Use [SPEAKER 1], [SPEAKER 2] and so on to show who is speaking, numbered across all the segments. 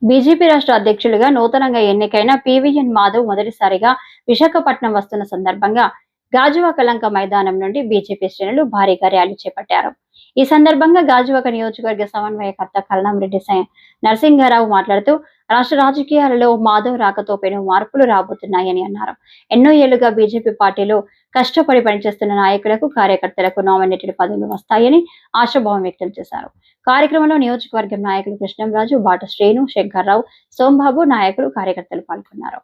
[SPEAKER 1] BJP రాష్ట్ర అధ్యక్షులుగా నూతనంగా ఎన్నికైన పీవీఎన్ మాధవ్ మొదటిసారిగా విశాఖపట్నం వస్తున్న సందర్భంగా గాజువాక లంక మైదానం నుండి బీజేపీ శ్రేణులు భారీగా ర్యాలీ చేపట్టారు. ఈ సందర్భంగా గాజువాక నియోజకవర్గ సమన్వయకర్త కల్లంరెడ్డి నరసింహారావు మాట్లాడుతూ రాష్ట్ర రాజకీయాలలో మాధవ్ రాకతో పెను మార్పులు రాబోతున్నాయని అన్నారు. ఎన్నో ఏళ్లుగా బీజేపీ పార్టీలో కష్టపడి పనిచేస్తున్న నాయకులకు కార్యకర్తలకు నామినేటెడ్ పదవులు వస్తాయని ఆశాభావం వ్యక్తం చేశారు. కార్యక్రమంలో నియోజకవర్గం నాయకులు కృష్ణంరాజు, బాట శ్రీను, శంకర్రావు, సోంబాబు, నాయకులు, కార్యకర్తలు పాల్గొన్నారు.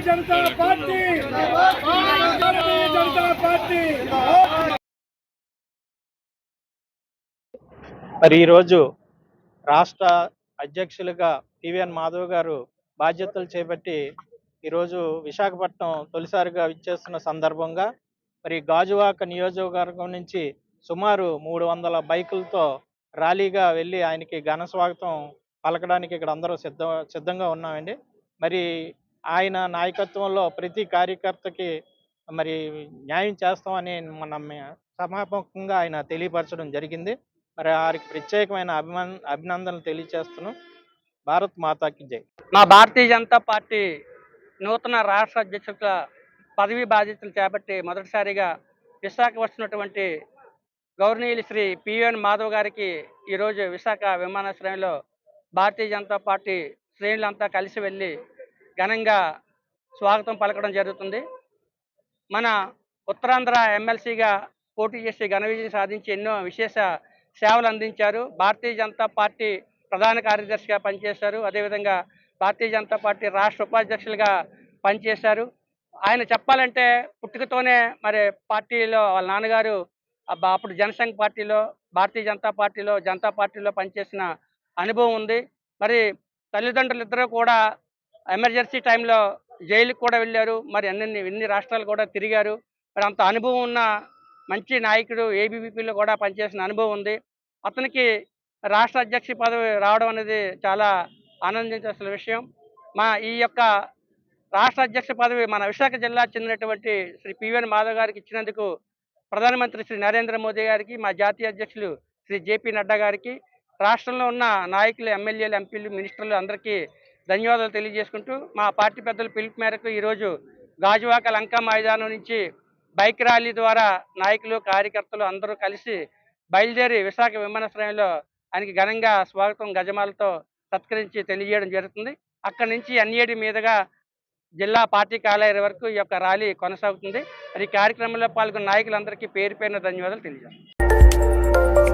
[SPEAKER 2] जनता पार्टी जनता पार्टी
[SPEAKER 3] మరి ఈరోజు రాష్ట్ర అధ్యక్షులుగా పివిఎన్ మాధవ్ గారు బాధ్యతలు చేపట్టి ఈరోజు విశాఖపట్నం తొలిసారిగా విచ్చేస్తున్న సందర్భంగా మరి గాజువాక నియోజకవర్గం నుంచి సుమారు 300 బైకులతో ర్యాలీగా వెళ్ళి ఆయనకి ఘన స్వాగతం పలకడానికి ఇక్కడ అందరూ సిద్ధంగా ఉన్నామండి. మరి ఆయన నాయకత్వంలో ప్రతి కార్యకర్తకి మరి న్యాయం చేస్తామని మన సమాపకంగా ఆయన తెలియపరచడం జరిగింది. మరి వారికి ప్రత్యేకమైన అభినందనలు తెలియజేస్తున్నాం. భారత్ మాతాకి జై.
[SPEAKER 4] మా భారతీయ జనతా పార్టీ నూతన రాష్ట్ర అధ్యక్షుల పదవి బాధ్యతలు చేపట్టి మొదటిసారిగా విశాఖ వస్తున్నటువంటి గౌరవనీయులు శ్రీ పివిఎన్ మాధవ్ గారికి ఈరోజు విశాఖ విమానాశ్రయంలో భారతీయ జనతా పార్టీ శ్రేణులంతా కలిసి వెళ్ళి ఘనంగా స్వాగతం పలకడం జరుగుతుంది. మన ఉత్తరాంధ్ర ఎమ్మెల్సీగా పోటీ చేసి ఘన విజయం సాధించి ఎన్నో విశేష సేవలు అందించారు. భారతీయ జనతా పార్టీ ప్రధాన కార్యదర్శిగా పనిచేశారు. అదేవిధంగా భారతీయ జనతా పార్టీ రాష్ట్ర ఉపాధ్యక్షులుగా పనిచేశారు. ఆయన చెప్పాలంటే పుట్టుకతోనే మరి పార్టీలో వాళ్ళ నాన్నగారు అప్పుడు జనసంఘ్ పార్టీలో, భారతీయ జనతా పార్టీలో పనిచేసిన అనుభవం ఉంది. మరి తల్లిదండ్రులు ఇద్దరూ కూడా ఎమర్జెన్సీ టైంలో జైలుకి కూడా వెళ్ళారు. మరి ఎన్ని రాష్ట్రాలు కూడా తిరిగారు. మరి అంత అనుభవం ఉన్న మంచి నాయకుడు, ఏబీవీపీలో కూడా పనిచేసిన అనుభవం ఉంది. అతనికి రాష్ట్ర అధ్యక్ష పదవి రావడం అనేది చాలా ఆనందించాల్సిన విషయం. ఈ యొక్క రాష్ట్ర అధ్యక్ష పదవి మన విశాఖ జిల్లా చెందినటువంటి శ్రీ పివిఎన్ మాధవ్ గారికి ఇచ్చినందుకు ప్రధానమంత్రి శ్రీ నరేంద్ర మోదీ గారికి, మా జాతీయ అధ్యక్షులు శ్రీ జేపీ నడ్డా గారికి, రాష్ట్రంలో ఉన్న నాయకులు, ఎమ్మెల్యేలు, ఎంపీలు, మినిస్టర్లు అందరికీ ధన్యవాదాలు తెలియజేసుకుంటూ మా పార్టీ పెద్దల పిలుపు మేరకు ఈరోజు గాజువాక లంకా మైదానం నుంచి బైక్ ర్యాలీ ద్వారా నాయకులు, కార్యకర్తలు అందరూ కలిసి బయలుదేరి విశాఖ విమానాశ్రయంలో ఆయనకి ఘనంగా స్వాగతం గజమాలతో సత్కరించి తెలియజేయడం జరుగుతుంది. అక్కడి నుంచి ఎన్ఏడి మీదుగా జిల్లా పార్టీ కార్యాలయం వరకు ఈ యొక్క ర్యాలీ కొనసాగుతుంది. మరి ఈ కార్యక్రమంలో పాల్గొన్న నాయకులందరికీ పేరు పేరున ధన్యవాదాలు తెలియజేస్తాను.